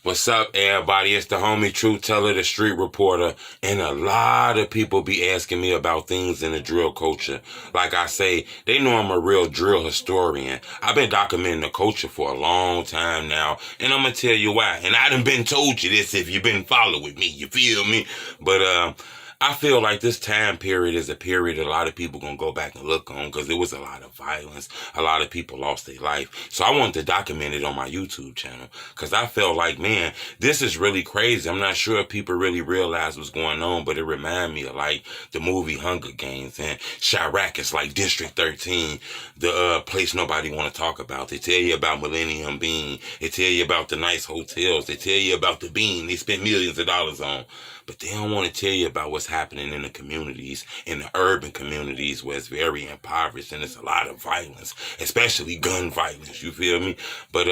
What's up, everybody? It's the homie Truth Teller, the street reporter, and a lot of people be asking me about things in the drill culture. Like I say, they know I'm a real drill historian. I've been documenting the culture for a long time now, and I'm gonna tell you why. And I done been told you this if you've been following me, you feel me? But I feel like this time period is a period a lot of people gonna go back and look on because there was a lot of violence. A lot of people lost their life. So I wanted to document it on my YouTube channel because I felt like, man, this is really crazy. I'm not sure if people really realize what's going on, but it reminded me of like the movie Hunger Games and Chirac is like District 13, the place nobody want to talk about. They tell you about Millennium Bean. They tell you about the nice hotels. They tell you about the bean they spent millions of dollars on. But they don't want to tell you about what's happening in the communities, in the urban communities where it's very impoverished and there's a lot of violence, especially gun violence, you feel me? But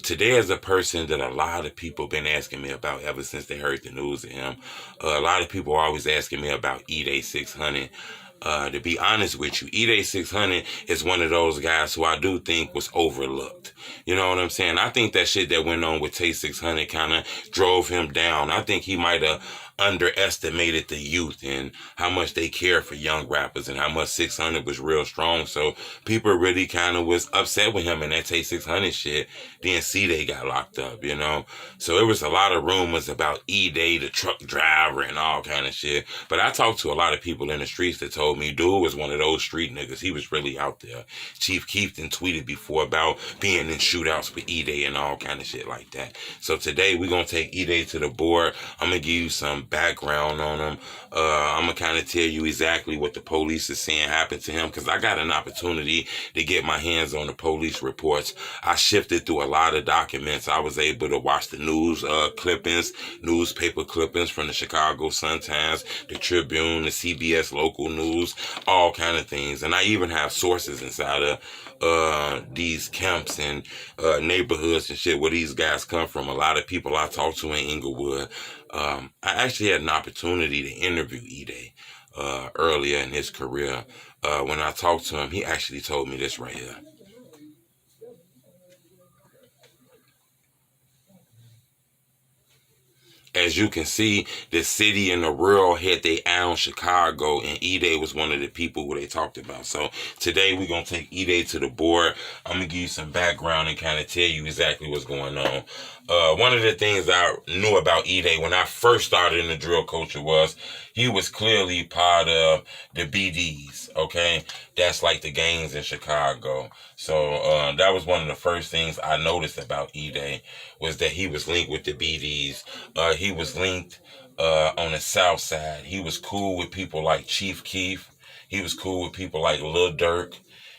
today is a person that a lot of people been asking me about ever since they heard the news of him. A lot of people are always asking me about EDAI 600. To be honest with you, EDAI 600 is one of those guys who I do think was overlooked. You know what I'm saying? I think that shit that went on with Tay 600 kind of drove him down. I think he might have underestimated the youth and how much they care for young rappers and how much 600 was real strong. So people really kind of was upset with him and that Tay 600 shit. Then C-Day got locked up, you know? So it was a lot of rumors about E-Day, the truck driver and all kind of shit. But I talked to a lot of people in the streets that told me dude was one of those street niggas. He was really out there. Chief Keefton tweeted before about being in shootouts with E-Day and all kind of shit like that. So today we're going to take E-Day to the board. I'm going to give you some background on him. I'm going to kind of tell you exactly what the police is saying happened to him because I got an opportunity to get my hands on the police reports. I shifted through a lot of documents. I was able to watch the news clippings, newspaper clippings from the Chicago Sun-Times, the Tribune, the CBS local news, all kind of things. And I even have sources inside of these camps and neighborhoods and shit where these guys come from. A lot of people I talked to in Inglewood. I actually had an opportunity to interview E-Day earlier in his career. When I talked to him, he actually told me this right here. As you can see, the city and the rural had their eye on Chicago, and E-Day was one of the people who they talked about. So today we're going to take E-Day to the board. I'm going to give you some background and kind of tell you exactly what's going on. One of the things I knew about E-Day when I first started in the drill culture was he was clearly part of the BDs, okay? That's like the gangs in Chicago. So that was one of the first things I noticed about E-Day was that he was linked with the BDs. He was linked on the South Side. He was cool with people like Chief Keef. He was cool with people like Lil Durk.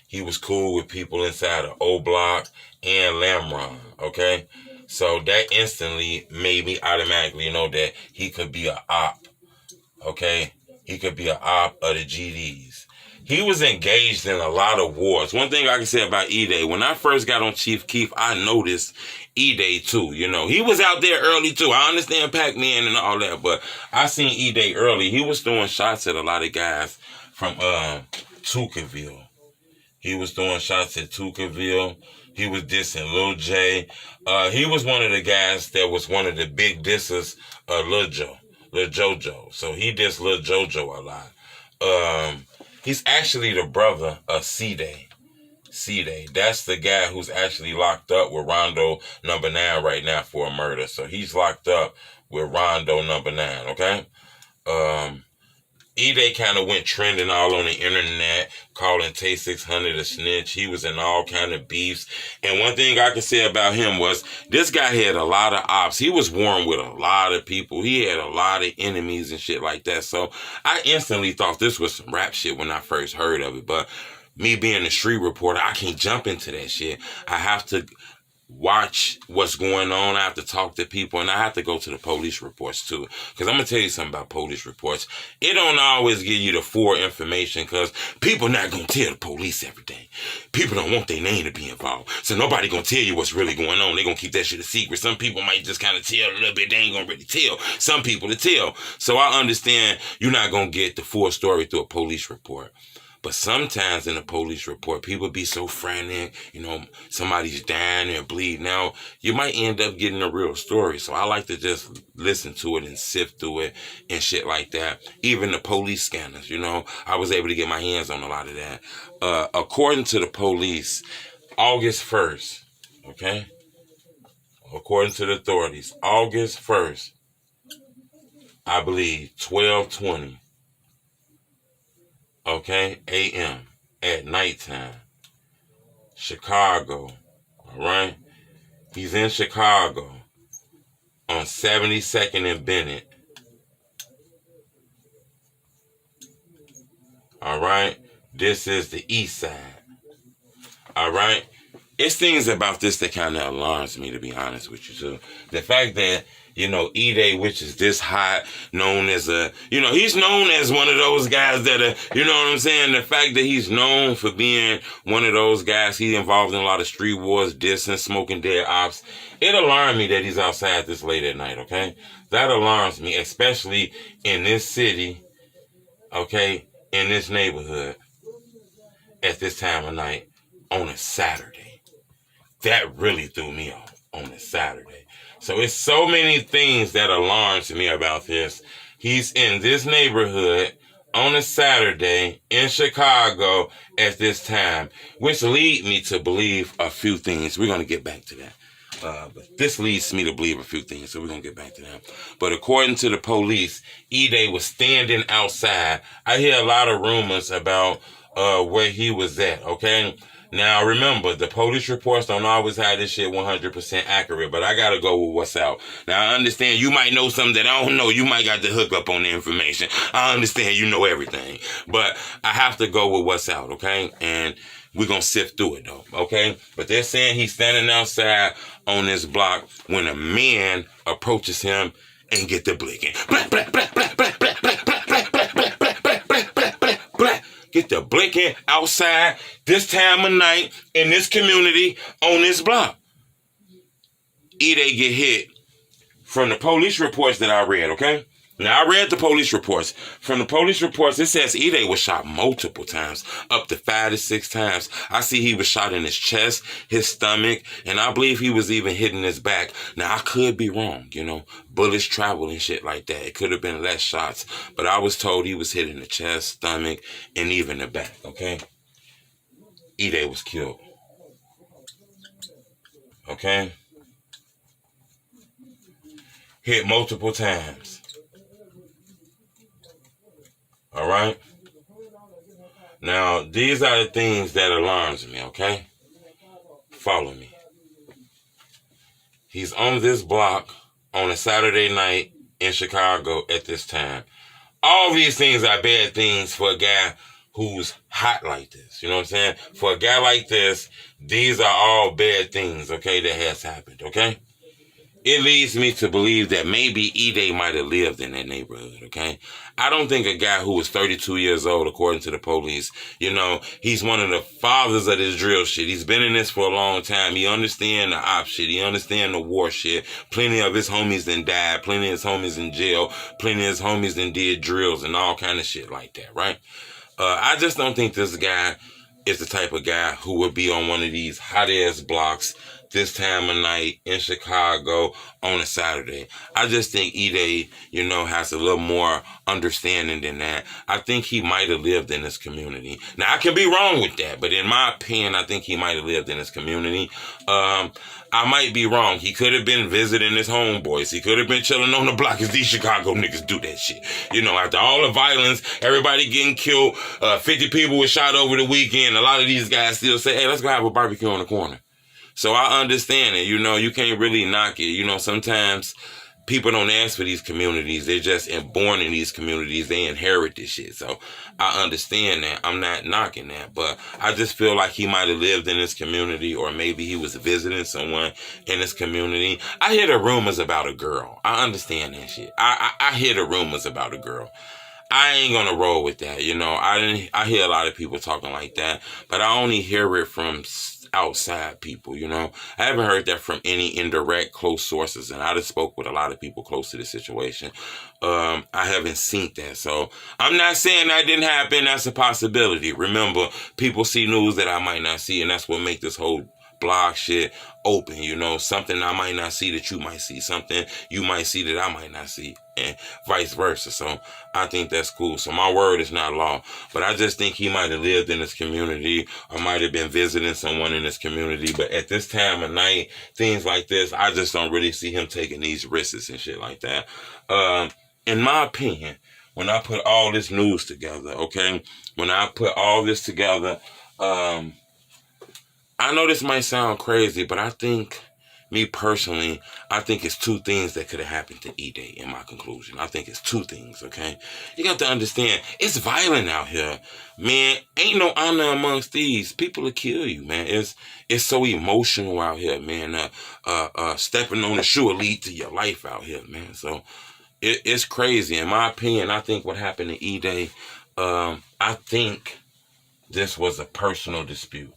He was cool with people inside of O-Block and Lamron, okay? So that instantly made me automatically know that he could be an op, okay? He could be an op of the GDs. He was engaged in a lot of wars. One thing I can say about E-Day, when I first got on Chief Keef, I noticed E-Day too, you know. He was out there early too. I understand Pac-Man and all that, but I seen E-Day early. He was throwing shots at a lot of guys from Tuckerville. He was throwing shots at Tuckerville. He was dissing Lil J. He was one of the guys that was one of the big dissers of Lil Jojo. So he dissed Lil Jojo a lot. He's actually the brother of C-Day. C-Day. That's the guy who's actually locked up with Rondo number 9 right now for a murder. So he's locked up with Rondo number 9, okay? E-Day kind of went trending all on the internet, calling Tay 600 a snitch. He was in all kind of beefs. And one thing I can say about him was this guy had a lot of ops. He was warm with a lot of people. He had a lot of enemies and shit like that. So I instantly thought this was some rap shit when I first heard of it. But me being a street reporter, I can't jump into that shit. I have to watch what's going on. I have to talk to people, and I have to go to the police reports too. Because I'm going to tell you something about police reports. It don't always give you the full information because people not going to tell the police everything. People don't want their name to be involved. So nobody going to tell you what's really going on. They're going to keep that shit a secret. Some people might just kind of tell a little bit. They ain't going to really tell. Some people to tell. So I understand you're not going to get the full story through a police report. But sometimes in a police report, people be so frantic, somebody's dying and bleeding out. You might end up getting a real story. So I like to just listen to it and sift through it and shit like that. Even the police scanners, I was able to get my hands on a lot of that. According to the police, August 1st, okay? According to the authorities, August 1st, I believe 12:20, okay, a.m. at nighttime, Chicago, all right? He's in Chicago on 72nd and Bennett, all right? This is the east side, all right? It's things about this that kind of alarms me, to be honest with you, too. The fact that, EDAI, which is this hot, known as he's known as one of those guys that are, you know what I'm saying? The fact that he's known for being one of those guys, he's involved in a lot of street wars, dissing, smoking dead ops. It alarmed me that he's outside this late at night, okay? That alarms me, especially in this city, okay, in this neighborhood, at this time of night, on a Saturday. That really threw me off on a Saturday. So it's so many things that alarms me about this. He's in this neighborhood on a Saturday in Chicago at this time, which lead me to believe a few things. We're going to get back to that. But this leads me to believe a few things, so we're going to get back to that. But according to the police, EDAI was standing outside. I hear a lot of rumors about where he was at, okay? Now, remember, the police reports don't always have this shit 100% accurate, but I got to go with what's out. Now, I understand you might know something that I don't know. You might got to hook up on the information. I understand you know everything, but I have to go with what's out, okay? And we're going to sift through it, though, okay? But they're saying he's standing outside on this block when a man approaches him and get the blinking. Blah, blah, blah, blah, blah, blah, blah, blah, blah, blah, blah, blah, blah, blah, blah, blah. Get the blinking outside this time of night in this community on this block. EDAI get hit from the police reports that I read, okay? Now, I read the police reports. From the police reports, it says EDAI was shot multiple times, up to 5 to 6 times. I see he was shot in his chest, his stomach, and I believe he was even hit in his back. Now, I could be wrong, bullets travel and shit like that. It could have been less shots, but I was told he was hit in the chest, stomach, and even the back, okay? EDAI was killed. Okay? Hit multiple times. All right? Now, these are the things that alarms me, okay? Follow me. He's on this block on a Saturday night in Chicago at this time. All these things are bad things for a guy who's hot like this. You know what I'm saying? For a guy like this, these are all bad things, okay, that has happened, okay? It leads me to believe that maybe EDAI might have lived in that neighborhood, okay? I don't think a guy who was 32 years old, according to the police, he's one of the fathers of this drill shit. He's been in this for a long time. He understands the op shit. He understands the war shit. Plenty of his homies done died. Plenty of his homies in jail. Plenty of his homies done did drills and all kind of shit like that, right? I just don't think this guy is the type of guy who would be on one of these hot-ass blocks this time of night in Chicago on a Saturday. I just think EDAI, has a little more understanding than that. I think he might have lived in this community. Now, I can be wrong with that, but in my opinion, I think he might have lived in this community. I might be wrong. He could have been visiting his homeboys. He could have been chilling on the block, as these Chicago niggas do that shit. After all the violence, everybody getting killed, 50 people were shot over the weekend. A lot of these guys still say, hey, let's go have a barbecue on the corner. So I understand it. You can't really knock it. Sometimes people don't ask for these communities. They're just born in these communities. They inherit this shit. So I understand that. I'm not knocking that. But I just feel like he might have lived in this community, or maybe he was visiting someone in this community. I hear the rumors about a girl. I understand that shit. I hear the rumors about a girl. I ain't gonna roll with that. I hear a lot of people talking like that, but I only hear it from outside people. I haven't heard that from any indirect close sources, and I just spoke with a lot of people close to the situation. I haven't seen that, so I'm not saying that didn't happen. That's a possibility. Remember, people see news that I might not see, and that's what make this whole blog shit open. Something I might not see that you might see, something you might see that I might not see, and vice versa. So I think that's cool. So my word is not law, but I just think he might have lived in this community or might have been visiting someone in this community. But at this time of night, things like this, I just don't really see him taking these risks and shit like that. In my opinion, when I put all this news together, okay, when I put all this together, I know this might sound crazy, but I think, me personally, I think it's two things that could have happened to EDAI in my conclusion. I think it's two things, okay? You got to understand, it's violent out here. Man, ain't no honor amongst these. People will kill you, man. It's so emotional out here, man. Stepping on the shoe will lead to your life out here, man. So it's crazy. In my opinion, I think what happened to EDAI, I think this was a personal dispute.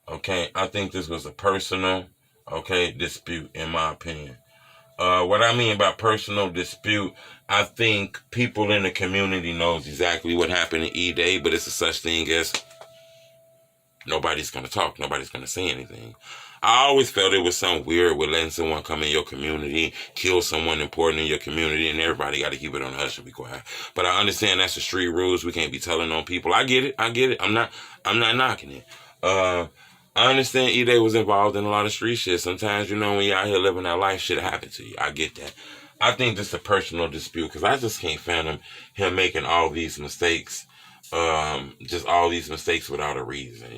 Okay, I think this was a personal, dispute, in my opinion. What I mean by personal dispute, I think people in the community knows exactly what happened to EDAI, but it's a such thing as nobody's going to talk. Nobody's going to say anything. I always felt it was something weird with letting someone come in your community, kill someone important in your community, and everybody got to keep it on the hush and be quiet. But I understand that's the street rules. We can't be telling on people. I get it. I'm not knocking it. I understand EDAI was involved in a lot of street shit. Sometimes, when you're out here living that life, shit happen to you. I get that. I think this is a personal dispute because I just can't fathom him making all these mistakes. Just all these mistakes without a reason,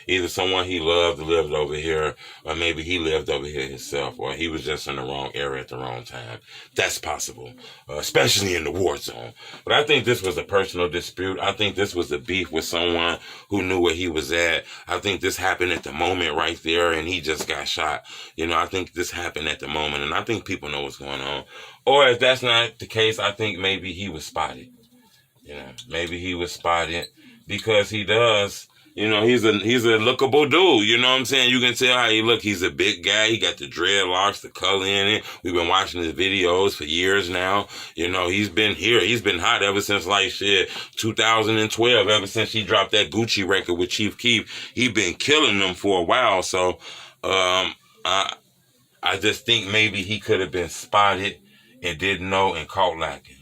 Either someone he loved lived over here, or maybe he lived over here himself, or he was just in the wrong area at the wrong time. That's possible, especially in the war zone. But I think this was a personal dispute. I think this was a beef with someone who knew where he was at. I think this happened at the moment right there, and he just got shot. I think this happened at the moment, and I think people know what's going on. Or if that's not the case, I think maybe he was spotted. Maybe he was spotted because he does. He's a lookable dude. You know what I'm saying? You can tell how he look. He's a big guy. He got the dreadlocks, the color in it. We've been watching his videos for years now. He's been here. He's been hot ever since 2012. Ever since he dropped that Gucci record with Chief Keef, he been killing them for a while. So, I just think maybe he could have been spotted and didn't know and caught lacking.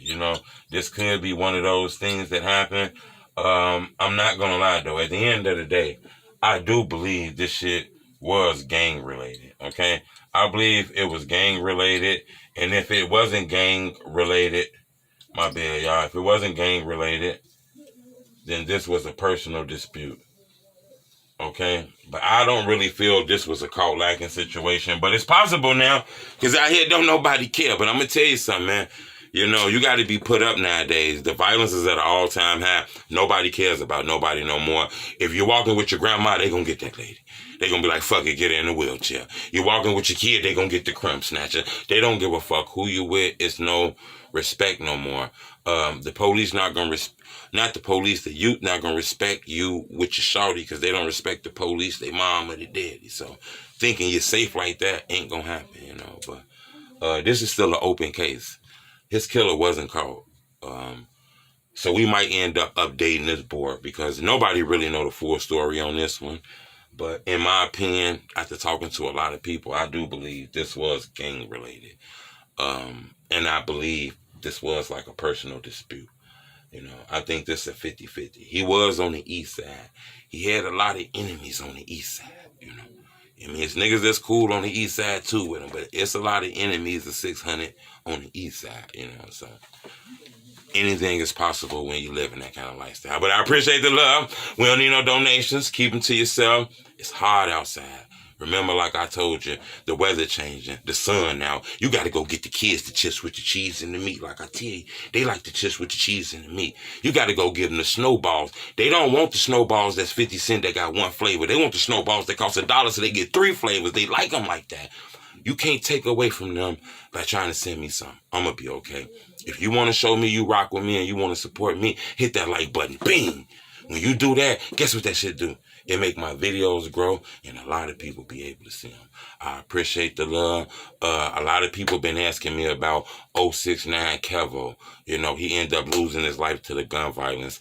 This could be one of those things that happen. I'm not gonna lie though. At the end of the day, I do believe this shit was gang related. Okay, I believe it was gang related, and if it wasn't gang related, my bad, y'all. If it wasn't gang related, then this was a personal dispute. Okay, but I don't really feel this was a caught lacking situation, but it's possible now because out here don't nobody care. But I'm gonna tell you something, man. You got to be put up nowadays. The violence is at an all-time high. Nobody cares about nobody no more. If you're walking with your grandma, they gonna get that lady. They gonna be like, fuck it, get her in a wheelchair. You're walking with your kid, they gonna get the crumb snatcher. They don't give a fuck who you with. It's no respect no more. The police not gonna not the police, the youth not gonna respect you with your shorty because they don't respect the police, they mom or the daddy. So thinking you're safe like that ain't gonna happen, But this is still an open case. His killer wasn't caught. So we might end up updating this board because nobody really know the full story on this one. But in my opinion, after talking to a lot of people, I do believe this was gang related. And I believe this was like a personal dispute. I think this is a 50-50. He was on the east side. He had a lot of enemies on the east side, it's niggas that's cool on the east side too with him, but it's a lot of enemies of 600 on the east side, so anything is possible when you live in that kind of lifestyle. But I appreciate the love. We don't need no donations. Keep them to yourself. It's hard outside. Remember, like I told you, the weather changing, the sun now. You got to go get the kids the chips with the cheese and the meat. Like I tell you, they like the chips with the cheese and the meat. You got to go give them the snowballs. They don't want the snowballs that's 50 cents that got one flavor. They want the snowballs that cost $1 so they get 3 flavors. They like them like that. You can't take away from them by trying to send me something. I'm going to be okay. If you want to show me you rock with me and you want to support me, hit that like button. Bing! When you do that, guess what that shit do? It make my videos grow and a lot of people be able to see them. I appreciate the love. A lot of people been asking me about 069 Kevo. You know, he ended up losing his life to the gun violence.